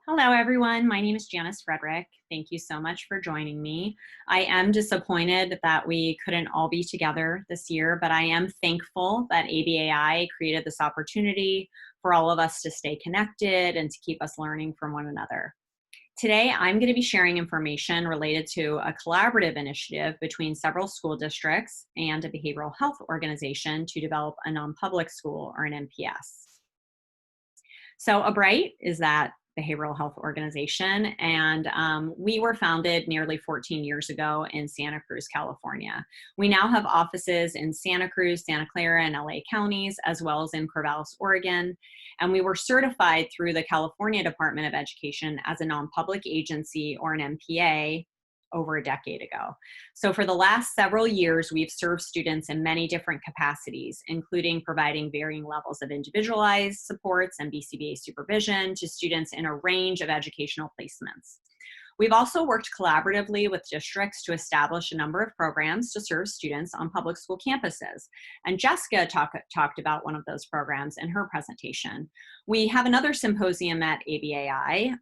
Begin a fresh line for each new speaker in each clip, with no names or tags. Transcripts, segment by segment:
Hello, everyone. My name is Janice Frederick. Thank you so much for joining me. I am disappointed that we couldn't all be together this year, but I am thankful that ABAI created this opportunity for all of us to stay connected and to keep us learning from one another. Today, I'm going to be sharing information related to a collaborative initiative between several school districts and a behavioral health organization to develop a non-public school, or an NPS. So ABRIGHT is that behavioral health organization, and we were founded nearly 14 years ago in Santa Cruz, California. We now have offices in Santa Cruz, Santa Clara, and LA counties, as well as in Corvallis, Oregon. And we were certified through the California Department of Education as a non-public agency, or an NPA, over a decade ago. So for the last several years, we've served students in many different capacities, including providing varying levels of individualized supports and BCBA supervision to students in a range of educational placements. We've also worked collaboratively with districts to establish a number of programs to serve students on public school campuses. And Jessica talked about one of those programs in her presentation. We have another symposium at ABAI,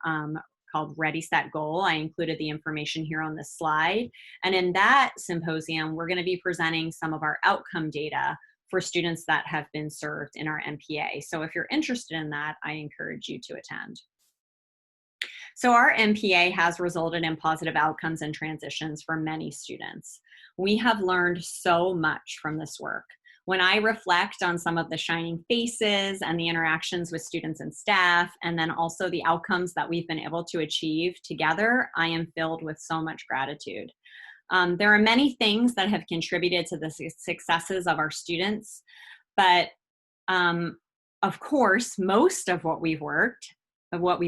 called Ready, Set, Goal. I included the information here on this slide. And in that symposium, we're going to be presenting some of our outcome data for students that have been served in our NPA. So if you're interested in that, I encourage you to attend. So our NPA has resulted in positive outcomes and transitions for many students. We have learned so much from this work. When I reflect on some of the shining faces and the interactions with students and staff, and then also the outcomes that we've been able to achieve together, I am filled with so much gratitude. There are many things that have contributed to the successes of our students, but of course, most of what we've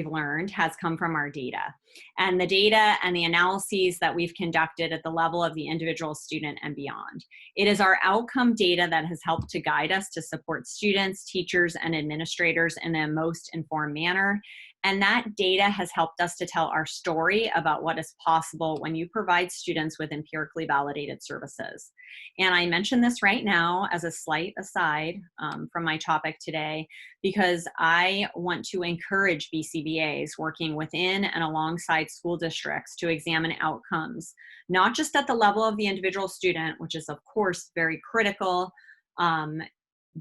learned has come from our data, and the data and the analyses that we've conducted at the level of the individual student and beyond. It is our outcome data that has helped to guide us to support students, teachers, and administrators in the most informed manner. And that data has helped us to tell our story about what is possible when you provide students with empirically validated services. And I mention this right now as a slight aside from my topic today, because I want to encourage BCBAs working within and alongside school districts to examine outcomes, not just at the level of the individual student, which is of course very critical,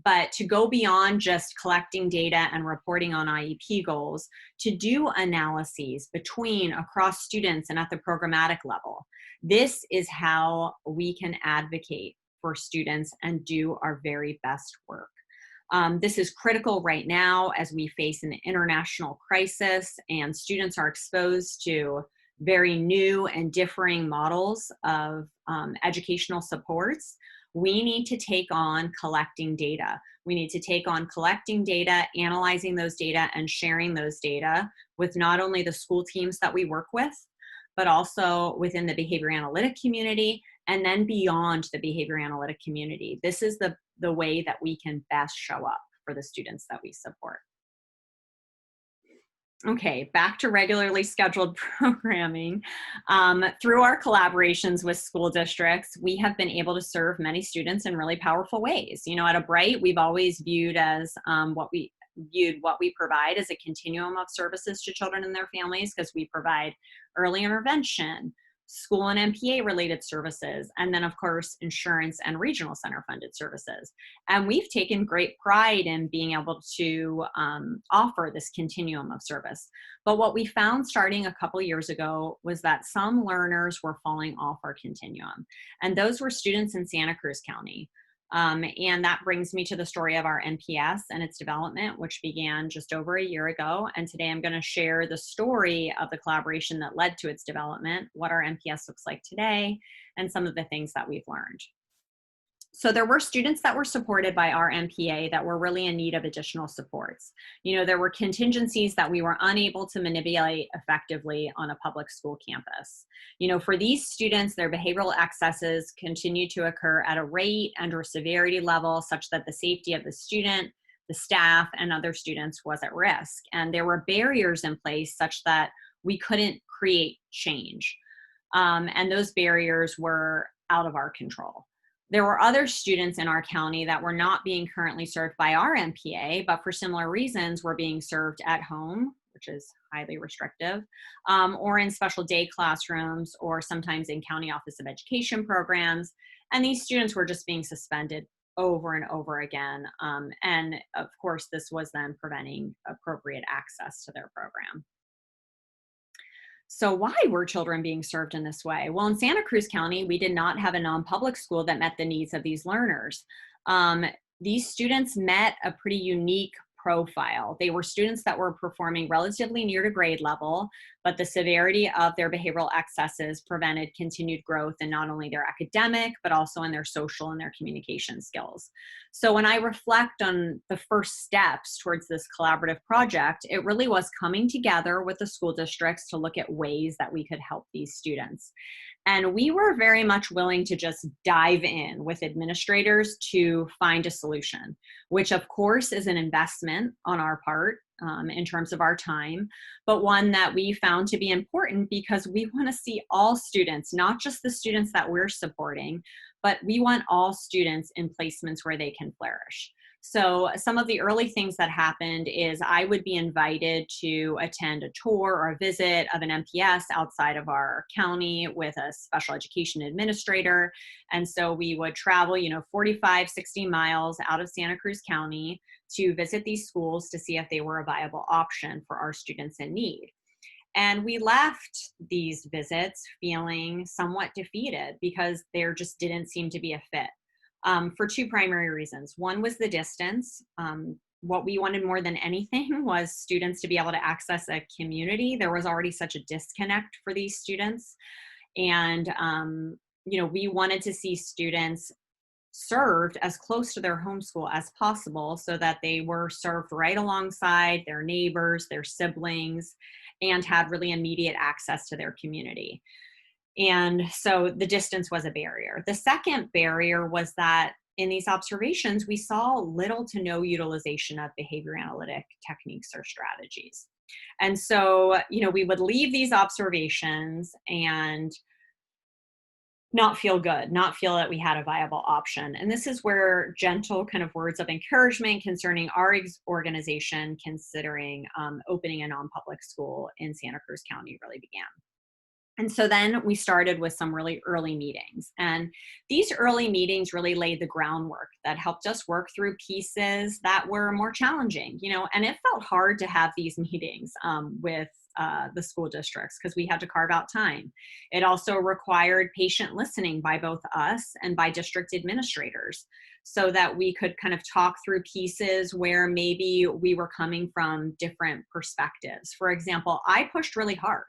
but to go beyond just collecting data and reporting on IEP goals, to do analyses across students and at the programmatic level. This is how we can advocate for students and do our very best work. This is critical right now as we face an international crisis and students are exposed to very new and differing models of educational supports. We need to take on collecting data. We need to take on collecting data, analyzing those data, and sharing those data with not only the school teams that we work with, but also within the behavior analytic community, and then beyond the behavior analytic community. This is the way that we can best show up for the students that we support. Okay, back to regularly scheduled programming. Through our collaborations with school districts, we have been able to serve many students in really powerful ways. You know, at ABRIGHT, we've always viewed what we provide as a continuum of services to children and their families, because we provide early intervention, school and NPA related services, and then of course, insurance and regional center funded services. And we've taken great pride in being able to offer this continuum of service. But what we found starting a couple years ago was that some learners were falling off our continuum. And those were students in Santa Cruz County. And that brings me to the story of our NPS and its development, which began just over a year ago. And today I'm going to share the story of the collaboration that led to its development, what our NPS looks like today, and some of the things that we've learned. So there were students that were supported by our NPA that were really in need of additional supports. You know, there were contingencies that we were unable to manipulate effectively on a public school campus. You know, for these students, their behavioral excesses continued to occur at a rate and/or severity level such that the safety of the student, the staff, and other students was at risk. And there were barriers in place such that we couldn't create change. And those barriers were out of our control. There were other students in our county that were not being currently served by our NPA, but for similar reasons were being served at home which is highly restrictive, or in special day classrooms, or sometimes in county office of education programs. And these students were just being suspended over and over again. And of course, this was then preventing appropriate access to their program. So why were children being served in this way? Well, in Santa Cruz County, we did not have a non-public school that met the needs of these learners. Um, these students met a pretty unique profile. They were students that were performing relatively near to grade level, but the severity of their behavioral excesses prevented continued growth in not only their academic, but also in their social and their communication skills. So when I reflect on the first steps towards this collaborative project, it really was coming together with the school districts to look at ways that we could help these students. And we were very much willing to just dive in with administrators to find a solution, which of course is an investment on our part in terms of our time, but one that we found to be important because we want to see all students, not just the students that we're supporting, but we want all students in placements where they can flourish. So some of the early things that happened is I would be invited to attend a tour or a visit of an MPS outside of our county with a special education administrator. And so we would travel, 45, 60 miles out of Santa Cruz County to visit these schools to see if they were a viable option for our students in need. And we left these visits feeling somewhat defeated because there just didn't seem to be a fit. For two primary reasons. One was the distance. What we wanted more than anything was students to be able to access a community. There was already such a disconnect for these students. And, we wanted to see students served as close to their home school as possible so that they were served right alongside their neighbors, their siblings, and had really immediate access to their community. And so the distance was a barrier. The second barrier was that in these observations, we saw little to no utilization of behavior analytic techniques or strategies. And so, we would leave these observations and not feel good, not feel that we had a viable option. And this is where gentle kind of words of encouragement concerning our organization considering opening a non-public school in Santa Cruz County really began. And so then we started with some really early meetings. And these early meetings really laid the groundwork that helped us work through pieces that were more challenging, and it felt hard to have these meetings with the school districts because we had to carve out time. It also required patient listening by both us and by district administrators so that we could kind of talk through pieces where maybe we were coming from different perspectives. For example, I pushed really hard.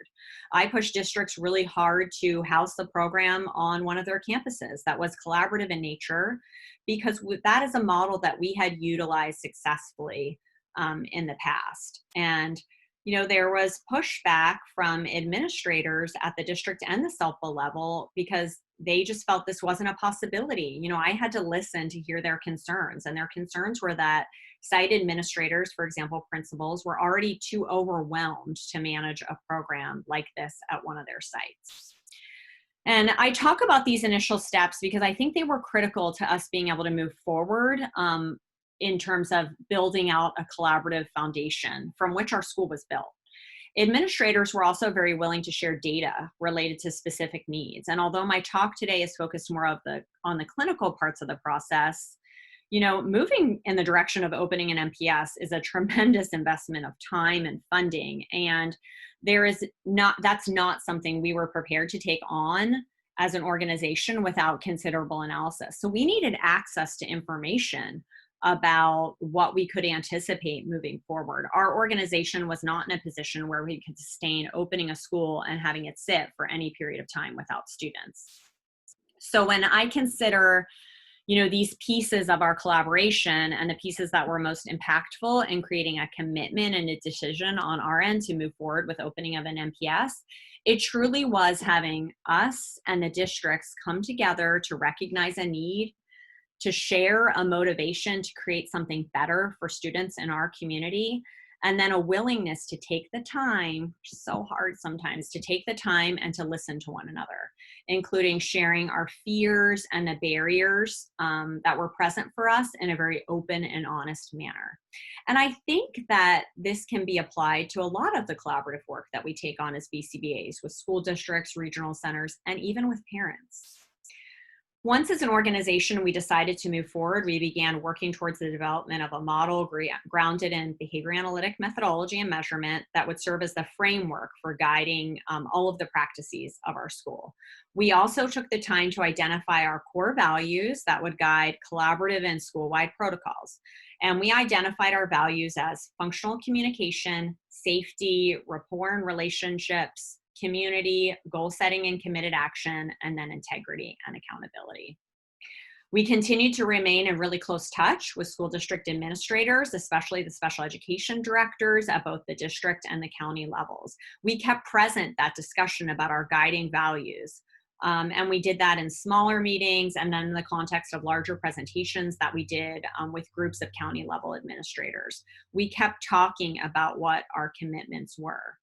I pushed districts really hard to house the program on one of their campuses that was collaborative in nature because that is a model that we had utilized successfully in the past. And there was pushback from administrators at the district and the SELPA level because they just felt this wasn't a possibility. I had to listen to hear their concerns, and their concerns were that site administrators, for example, principals, were already too overwhelmed to manage a program like this at one of their sites. And I talk about these initial steps because I think they were critical to us being able to move forward in terms of building out a collaborative foundation from which our school was built. Administrators were also very willing to share data related to specific needs. And although my talk today is focused more on the clinical parts of the process, moving in the direction of opening an MPS is a tremendous investment of time and funding. And that's not something we were prepared to take on as an organization without considerable analysis. So we needed access to information about what we could anticipate moving forward. Our organization was not in a position where we could sustain opening a school and having it sit for any period of time without students. So when I consider, these pieces of our collaboration and the pieces that were most impactful in creating a commitment and a decision on our end to move forward with opening of an MPS, it truly was having us and the districts come together to recognize a need, to share a motivation to create something better for students in our community, and then a willingness to take the time, which is so hard sometimes, to take the time and to listen to one another, including sharing our fears and the barriers that were present for us in a very open and honest manner. And I think that this can be applied to a lot of the collaborative work that we take on as BCBAs with school districts, regional centers, and even with parents. Once as an organization we decided to move forward, we began working towards the development of a model grounded in behavior analytic methodology and measurement that would serve as the framework for guiding all of the practices of our school. We also took the time to identify our core values that would guide collaborative and school-wide protocols. And we identified our values as functional communication, safety, rapport and relationships, community, goal setting and committed action, and then integrity and accountability. We continue to remain in really close touch with school district administrators, especially the special education directors at both the district and the county levels. We kept present that discussion about our guiding values. And we did that in smaller meetings and then in the context of larger presentations that we did with groups of county level administrators. We kept talking about what our commitments were.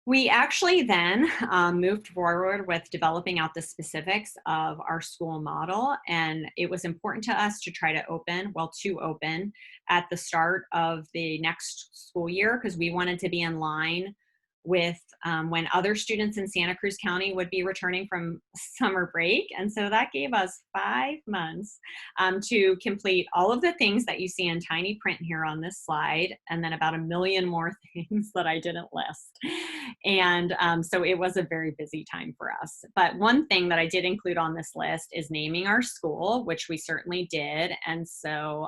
We actually then moved forward with developing out the specifics of our school model, and it was important to us to try to open at the start of the next school year because we wanted to be in line with when other students in Santa Cruz County would be returning from summer break. And so that gave us 5 months to complete all of the things that you see in tiny print here on this slide, and then about 1 million more things that I didn't list. And so it was a very busy time for us. But one thing that I did include on this list is naming our school, which we certainly did. And so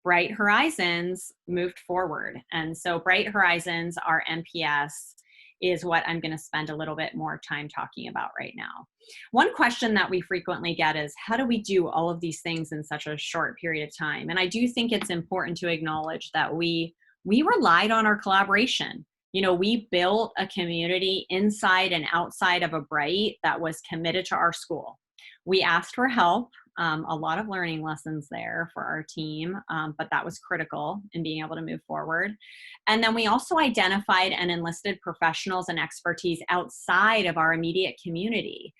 Bright Horizons moved forward. And so Bright Horizons, our MPS, is what I'm going to spend a little bit more time talking about right now. One question that we frequently get is, how do we do all of these things in such a short period of time? And I do think it's important to acknowledge that we relied on our collaboration. You know, we built a community inside and outside of a Bright that was committed to our school. We asked for help. A lot of learning lessons there for our team, but that was critical in being able to move forward. And then we also identified and enlisted professionals and expertise outside of our immediate community.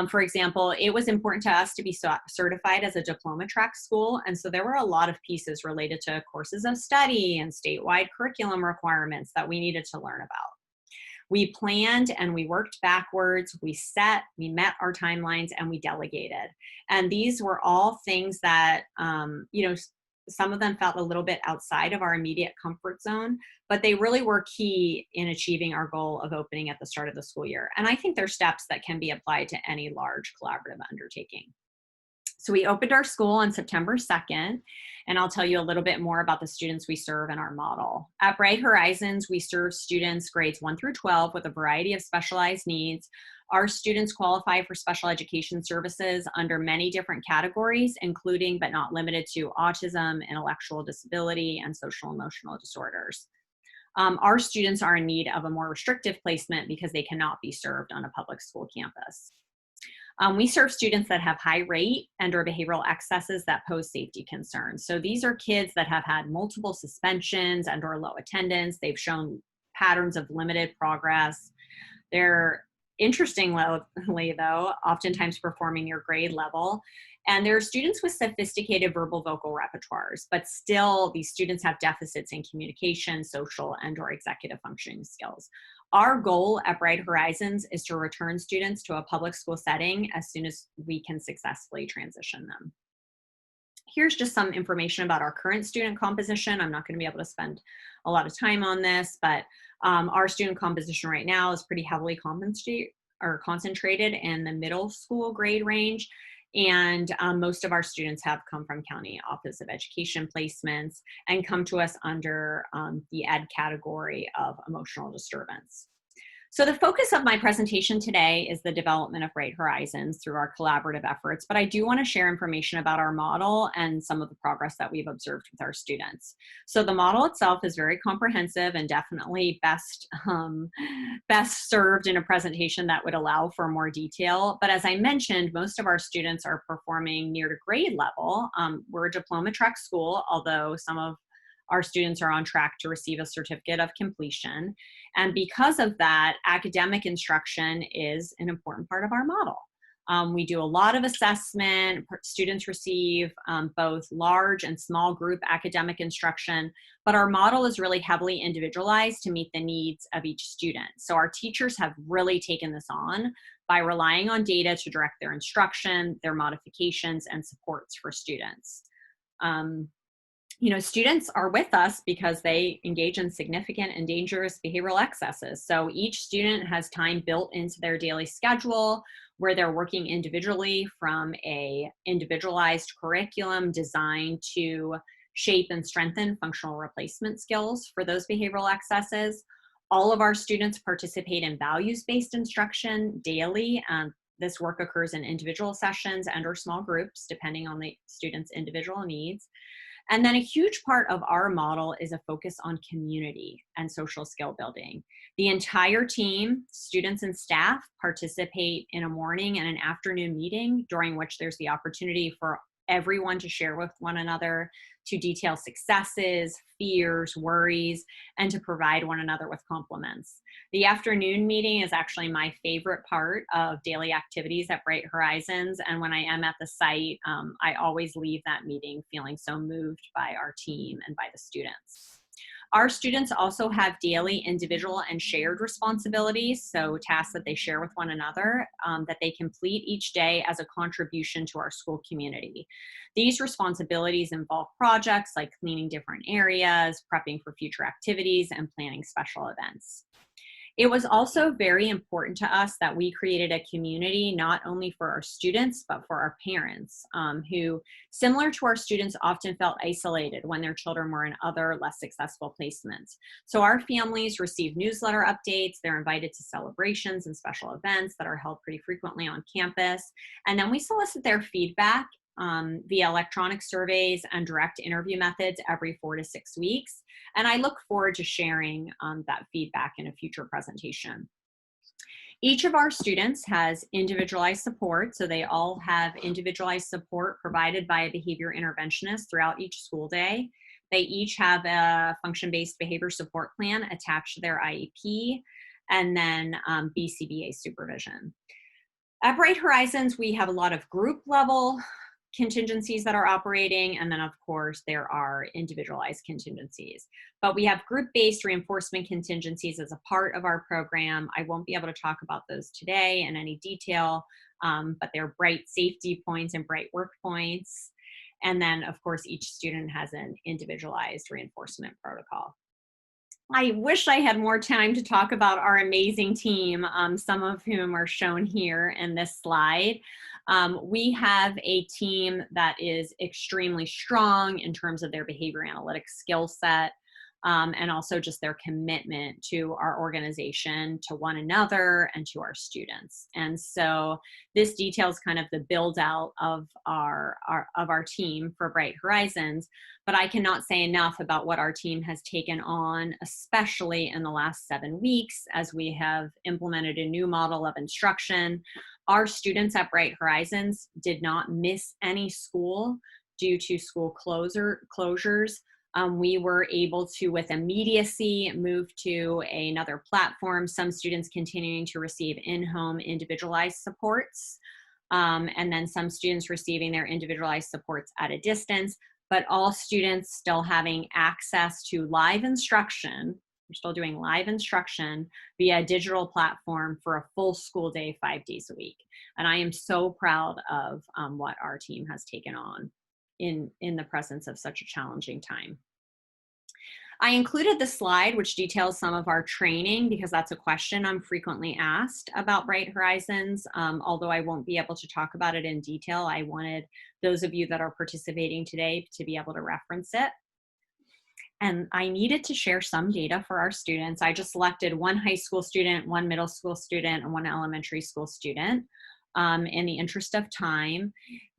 For example, it was important to us to be certified as a diploma track school, and so there were a lot of pieces related to courses of study and statewide curriculum requirements that we needed to learn about. We planned and we worked backwards, we met our timelines, and we delegated. And these were all things that, some of them felt a little bit outside of our immediate comfort zone, but they really were key in achieving our goal of opening at the start of the school year. And I think they're steps that can be applied to any large collaborative undertaking. So we opened our school on September 2nd, and I'll tell you a little bit more about the students we serve in our model. At Bright Horizons, we serve students grades 1 through 12 with a variety of specialized needs. Our students qualify for special education services under many different categories, including but not limited to autism, intellectual disability, and social emotional disorders. Our students are in need of a more restrictive placement because they cannot be served on a public school campus. We serve students that have high rate and/or behavioral excesses that pose safety concerns. So these are kids that have had multiple suspensions and/or low attendance. They've shown patterns of limited progress. They're interestingly, though, oftentimes performing near grade level. And there are students with sophisticated verbal vocal repertoires, but still these students have deficits in communication, social, and/or executive functioning skills. Our goal at Bright Horizons is to return students to a public school setting as soon as we can successfully transition them. Here's just some information about our current student composition. I'm not going to be able to spend a lot of time on this, but our student composition right now is pretty heavily concentrated in the middle school grade range. And most of our students have come from County Office of Education placements and come to us under the ed category of emotional disturbance. So the focus of my presentation today is the development of Bright Horizons through our collaborative efforts, but I do want to share information about our model and some of the progress that we've observed with our students. So the model itself is very comprehensive and definitely best served in a presentation that would allow for more detail. But as I mentioned, most of our students are performing near to grade level. We're a diploma track school, although some of our students are on track to receive a certificate of completion. And because of that, academic instruction is an important part of our model. We do a lot of assessment. Students receive both large and small group academic instruction, but our model is really heavily individualized to meet the needs of each student. So our teachers have really taken this on by relying on data to direct their instruction, their modifications, and supports for students. You know, students are with us because they engage in significant and dangerous behavioral excesses. So each student has time built into their daily schedule where they're working individually from a individualized curriculum designed to shape and strengthen functional replacement skills for those behavioral excesses. All of our students participate in values-based instruction daily. This work occurs in individual sessions and or small groups, depending on the student's individual needs. And then a huge part of our model is a focus on community and social skill building. The entire team, students and staff, participate in a morning and an afternoon meeting during which there's the opportunity for everyone to share with one another, to detail successes, fears, worries, and to provide one another with compliments. The afternoon meeting is actually my favorite part of daily activities at Bright Horizons. And when I am at the site, I always leave that meeting feeling so moved by our team and by the students. Our students also have daily individual and shared responsibilities, so tasks that they share with one another that they complete each day as a contribution to our school community. These responsibilities involve projects like cleaning different areas, prepping for future activities, and planning special events. It was also very important to us that we created a community not only for our students, but for our parents who, similar to our students, often felt isolated when their children were in other less successful placements. So our families receive newsletter updates, they're invited to celebrations and special events that are held pretty frequently on campus. And then we solicit their feedback via electronic surveys and direct interview methods every 4 to 6 weeks. And I look forward to sharing that feedback in a future presentation. Each of our students has individualized support, so they all have individualized support provided by a behavior interventionist throughout each school day. They each have a function-based behavior support plan attached to their IEP, and then BCBA supervision. At Bright Horizons, we have a lot of group level contingencies that are operating, and then of course there are individualized contingencies. But we have group-based reinforcement contingencies as a part of our program. I won't be able to talk about those today in any detail, but they're bright safety points and bright work points. And then of course each student has an individualized reinforcement protocol. I wish I had more time to talk about our amazing team, some of whom are shown here in this slide. We have a team that is extremely strong in terms of their behavior analytics skill set, and also just their commitment to our organization, to one another, and to our students. And so this details kind of the build out of our team for Bright Horizons, but I cannot say enough about what our team has taken on, especially in the last 7 weeks as we have implemented a new model of instruction. Our students at Bright Horizons did not miss any school due to school closures. We were able to, with immediacy, move to another platform, some students continuing to receive in-home individualized supports, and then some students receiving their individualized supports at a distance, but all students still having access to live instruction. We're still doing live instruction via a digital platform for a full school day, 5 days a week. And I am so proud of what our team has taken on in the presence of such a challenging time. I included the slide which details some of our training because that's a question I'm frequently asked about Bright Horizons. Although I won't be able to talk about it in detail, I wanted those of you that are participating today to be able to reference it. And I needed to share some data for our students. I just selected one high school student, one middle school student, and one elementary school student in the interest of time.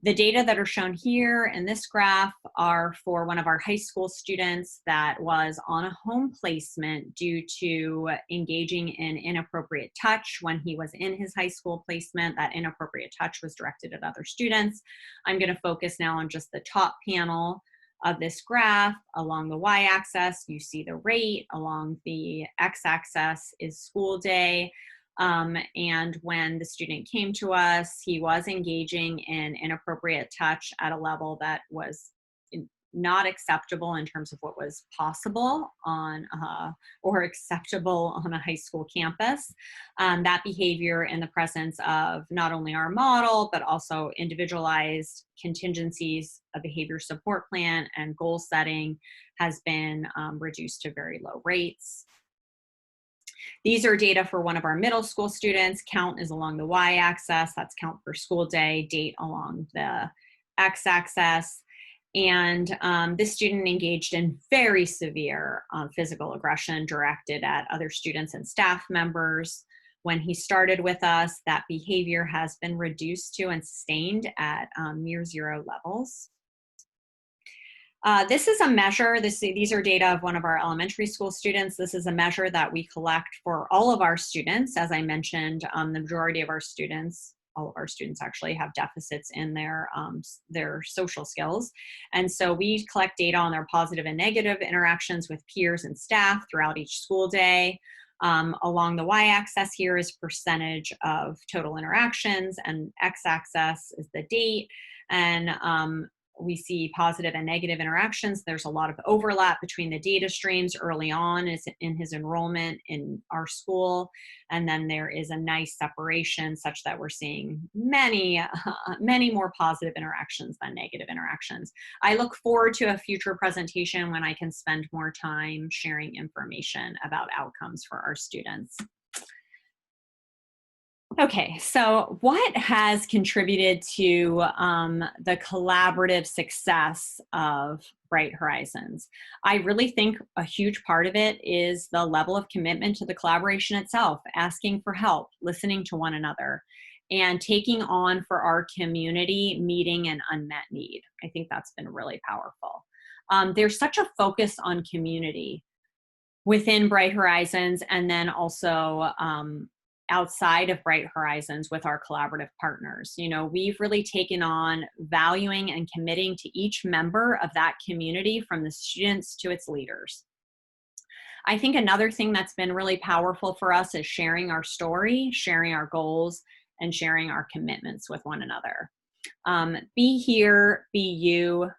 The data that are shown here in this graph are for one of our high school students that was on a home placement due to engaging in inappropriate touch when he was in his high school placement. That inappropriate touch was directed at other students. I'm going to focus now on just the top panel of this graph. Along the y-axis, you see the rate. Along the x-axis is school day. And when the student came to us, he was engaging in inappropriate touch at a level that was not acceptable in terms of what was possible on or acceptable on a high school campus. That behavior in the presence of not only our model, but also individualized contingencies, a behavior support plan, and goal setting has been reduced to very low rates. These are data for one of our middle school students. Count is along the y-axis. That's count per school day, date along the x-axis. And this student engaged in very severe physical aggression directed at other students and staff members. When he started with us, that behavior has been reduced to and sustained at near zero levels. This is a measure, these are data of one of our elementary school students. This is a measure that we collect for all of our students. As I mentioned, the majority of our students, all of our students actually have deficits in their social skills. And so we collect data on their positive and negative interactions with peers and staff throughout each school day. Along the y-axis here is percentage of total interactions, and x-axis is the date. And we see positive and negative interactions. There's a lot of overlap between the data streams early on in his enrollment in our school. And then there is a nice separation such that we're seeing many more positive interactions than negative interactions. I look forward to a future presentation when I can spend more time sharing information about outcomes for our students. Okay, so what has contributed to the collaborative success of Bright Horizons? I really think a huge part of it is the level of commitment to the collaboration itself, asking for help, listening to one another, and taking on for our community meeting an unmet need. I think that's been really powerful. There's such a focus on community within Bright Horizons, and then also outside of Bright Horizons with our collaborative partners. You know, we've really taken on valuing and committing to each member of that community, from the students to its leaders. I think another thing that's been really powerful for us is sharing our story, sharing our goals, and sharing our commitments with one another. Be here, be you,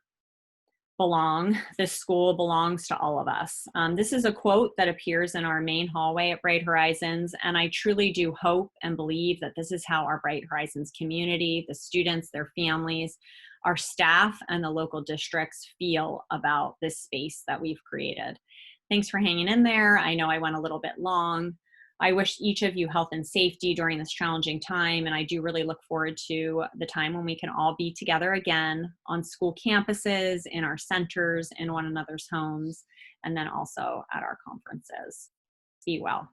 belong. This school belongs to all of us. This is a quote that appears in our main hallway at Bright Horizons, and I truly do hope and believe that this is how our Bright Horizons community, the students, their families, our staff, and the local districts feel about this space that we've created. Thanks for hanging in there. I know I went a little bit long. I wish each of you health and safety during this challenging time, and I do really look forward to the time when we can all be together again on school campuses, in our centers, in one another's homes, and then also at our conferences. Be well.